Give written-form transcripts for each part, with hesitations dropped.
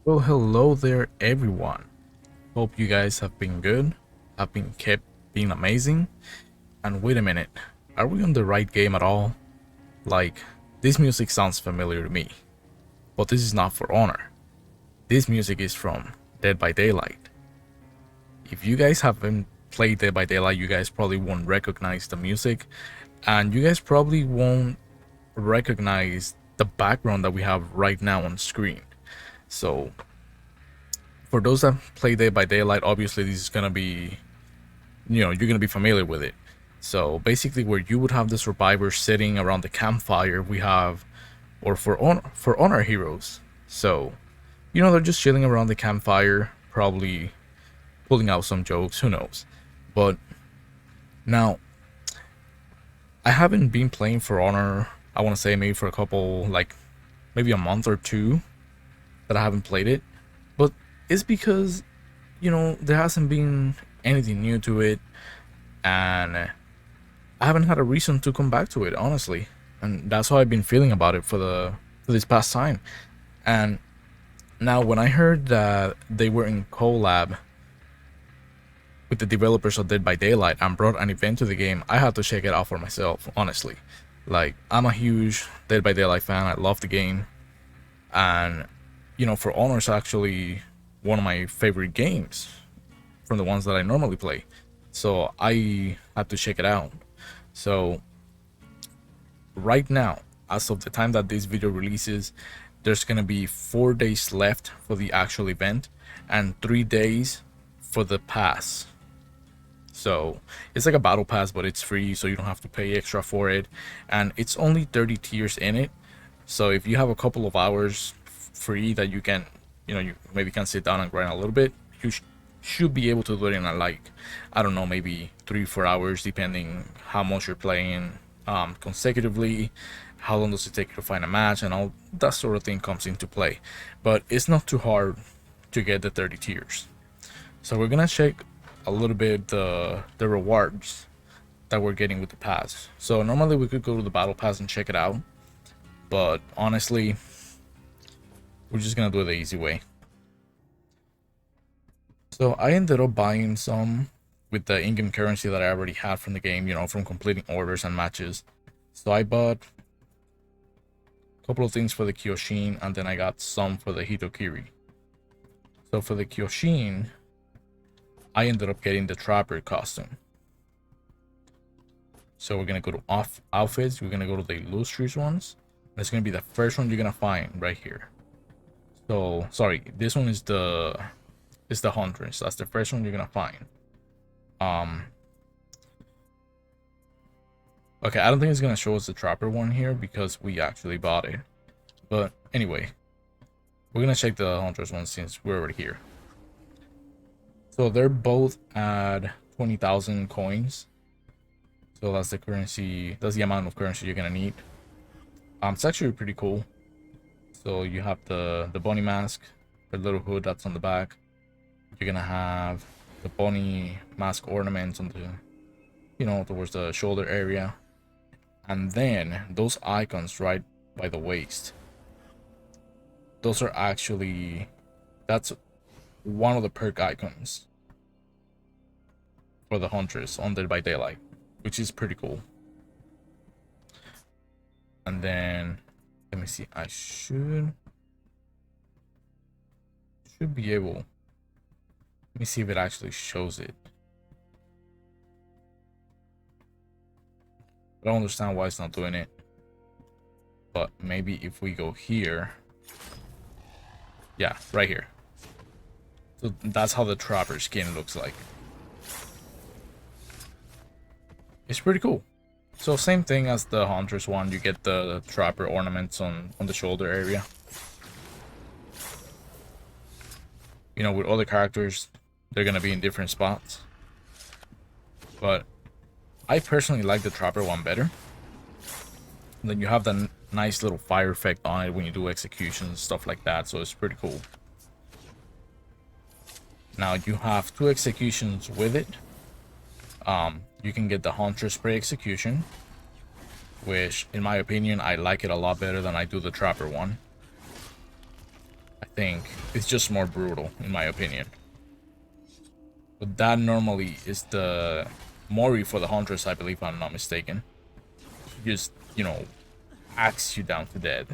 Well, hello there, everyone. Hope you guys have been good, have been kept being amazing. And wait a minute, are we on the right game at all? Like, this music sounds familiar to me, but this is not For Honor. This music is from Dead by Daylight. If you guys haven't played Dead by Daylight, you guys probably won't recognize the music, and you guys probably won't recognize the background that we have right now on screen. So for those that play Dead by Daylight, obviously this is gonna be, you're gonna be familiar with it. So basically, where you would have the survivors sitting around the campfire, we have, or for honor heroes. So, they're just chilling around the campfire, probably pulling out some jokes. Who knows? But now, I haven't been playing For Honor. I want to say maybe for a couple, like maybe a month or two that I haven't played it. But it's because there hasn't been anything new to it, and I haven't had a reason to come back to it, honestly. And that's how I've been feeling about it for this past time. And now when I heard that they were in collab with the developers of Dead by Daylight and brought an event to the game, I had to check it out for myself, honestly. Like, I'm a huge Dead by Daylight fan. I love the game. And For Honor is actually one of my favorite games from the ones that I normally play. So I had to check it out. So right now, as of the time that this video releases, there's gonna be 4 days left for the actual event and 3 days for the pass. So it's like a battle pass, but it's free, so you don't have to pay extra for it, and it's only 30 tiers in it. So if you have a couple of hours free that you can, you maybe can sit down and grind a little bit, you should be able to do it in like, I don't know, maybe 3-4 hours, depending how much you're playing consecutively, how long does it take you to find a match, and all that sort of thing comes into play. But it's not too hard to get the 30 tiers. So we're gonna check a little bit the rewards that we're getting with the pass. So normally we could go to the battle pass and check it out, but honestly, we're just gonna do it the easy way. So I ended up buying some with the in-game currency that I already had from the game, from completing orders and matches. So I bought a couple of things for the Kyoshin, and then I got some for the Hitokiri. So for the Kyoshin, I ended up getting the Trapper costume. So we're gonna go to outfits. We're gonna go to the illustrious ones. And it's gonna be the first one you're gonna find right here. So sorry, this one is the Huntress. That's the first one you're gonna find. Okay, I don't think it's gonna show us the Trapper one here because we actually bought it. But anyway, we're gonna check the Huntress one since we're already here. So they're both at 20,000 coins. So that's the currency. That's the amount of currency you're gonna need. It's actually pretty cool. So you have the bunny mask, the little hood that's on the back. You're gonna have the bunny mask ornaments on the, towards the shoulder area, and then those icons right by the waist. Those are actually, that's one of the perk icons for the Huntress on Dead by Daylight, which is pretty cool. And then let me see, I should be able, let me see if it actually shows it. I don't understand why it's not doing it, but maybe if we go here, yeah, right here. So that's how the Trapper skin looks like. It's pretty cool. So same thing as the Huntress one, you get the Trapper ornaments on the shoulder area. With other characters, they're gonna be in different spots. But I personally like the Trapper one better. And then you have the nice little fire effect on it when you do executions, stuff like that, so it's pretty cool. Now you have 2 executions with it. You can get the Huntress spray execution, which in my opinion I like it a lot better than I do the Trapper one. I think it's just more brutal, in my opinion. But that normally is the Mori for the Huntress, I believe, if I'm not mistaken. Just, you know, axe you down to dead.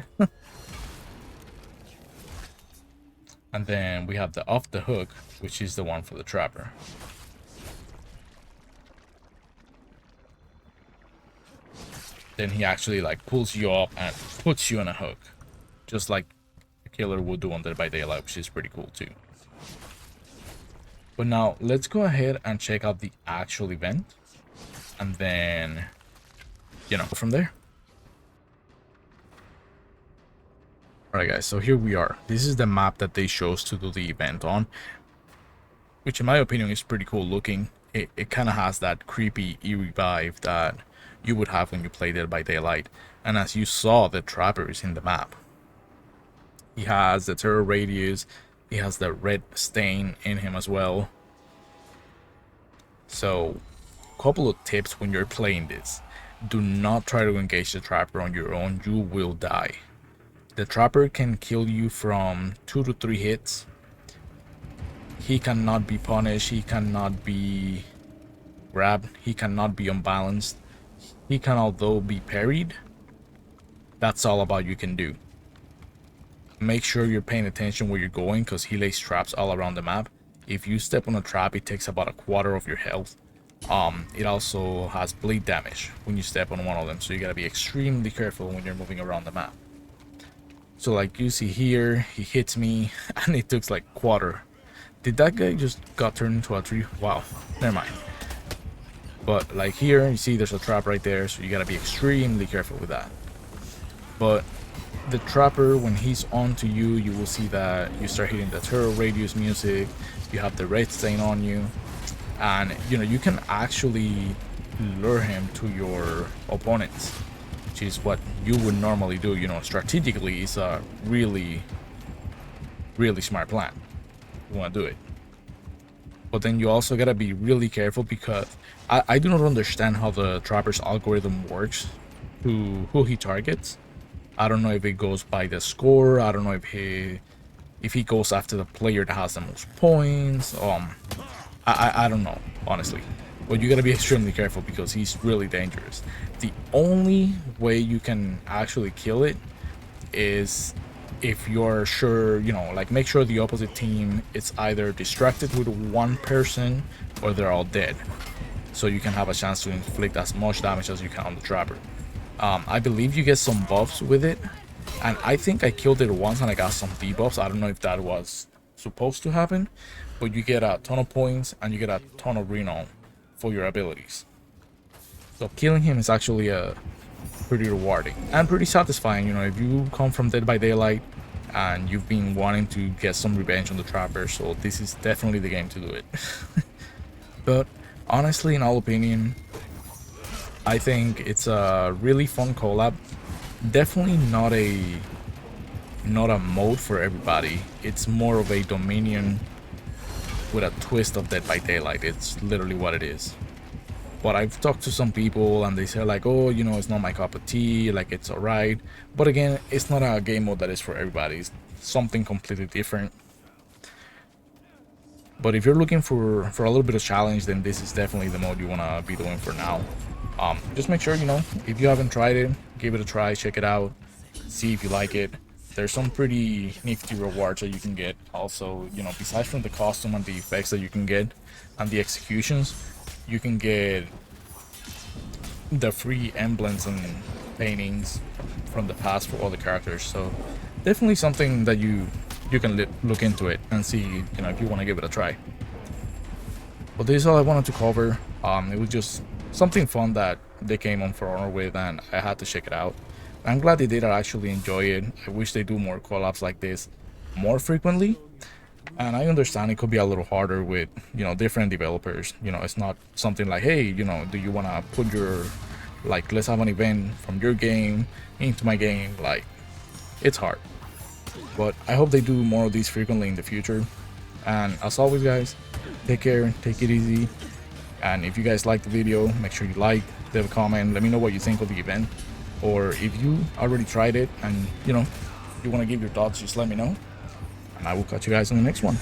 And then we have the off the hook, which is the one for the Trapper. Then he actually like pulls you up and puts you on a hook, just like a killer would do on Dead by Daylight, which is pretty cool too. But now let's go ahead and check out the actual event, and then, you know, from there. Alright guys, so here we are. This is the map that they chose to do the event on, which in my opinion is pretty cool looking. It kind of has that creepy, eerie vibe that you would have when you play Dead by Daylight. And as you saw, the Trapper is in the map. He has the terror radius, he has the red stain in him as well. So, a couple of tips when you're playing this. Do not try to engage the Trapper on your own, you will die. The Trapper can kill you from 2 to 3 hits. He cannot be punished, he cannot be grabbed, he cannot be unbalanced. He can although be parried. That's all about you can do. Make sure you're paying attention where you're going, because he lays traps all around the map. If you step on a trap, it takes about a quarter of your health. It also has bleed damage when you step on one of them, so you gotta be extremely careful when you're moving around the map. So like you see here, he hits me and it took like quarter. Did that guy just got turned into a tree? Wow, never mind. But like here, you see there's a trap right there, so you gotta be extremely careful with that. But the Trapper, when he's on to you, you will see that you start hitting the terror radius music, you have the red stain on you, and you know, you can actually lure him to your opponents, which is what you would normally do. You know, strategically, it's a really smart plan. You want to do it. But then you also gotta be really careful, because I do not understand how the Trapper's algorithm works, who he targets. I don't know if it goes by the score. I don't know if he goes after the player that has the most points. I don't know, honestly. But you gotta be extremely careful, because he's really dangerous. The only way you can actually kill it is if you're sure, you know, like make sure the opposite team is either distracted with one person or they're all dead, so you can have a chance to inflict as much damage as you can on the Trapper. I believe you get some buffs with it, and I think I killed it once and I got some debuffs. I don't know if that was supposed to happen, but you get a ton of points and you get a ton of reno for your abilities. So killing him is actually pretty rewarding and pretty satisfying. You know, if you come from Dead by Daylight and you've been wanting to get some revenge on the Trapper, so this is definitely the game to do it. But honestly, in all opinion, I think it's a really fun collab. Definitely not a mode for everybody. It's more of a Dominion with a twist of Dead by Daylight. It's literally what it is. But I've talked to some people and they say like, oh, you know, it's not my cup of tea, like it's alright. But again, it's not a game mode that is for everybody. It's something completely different. But if you're looking for a little bit of challenge, then this is definitely the mode you want to be doing for now. Just make sure, you know, if you haven't tried it, give it a try, check it out, see if you like it. There's some pretty nifty rewards that you can get. Also, you know, besides from the costume and the effects that you can get and the executions, you can get the free emblems and paintings from the past for all the characters. So definitely something that you can look into it and see, you know, if you want to give it a try. But this is all I wanted to cover. It was just something fun that they came on For Honor with, and I had to check it out. I'm glad they did. I actually enjoy it. I wish they do more collabs like this more frequently. And I understand it could be a little harder with, you know, different developers. You know, it's not something like, hey, you know, do you want to put your, like, let's have an event from your game into my game. Like, it's hard. But I hope they do more of these frequently in the future. And as always, guys, take care, take it easy. And if you guys liked the video, make sure you like, leave a comment, let me know what you think of the event. Or if you already tried it and, you know, you want to give your thoughts, just let me know. and I will catch you guys on the next one.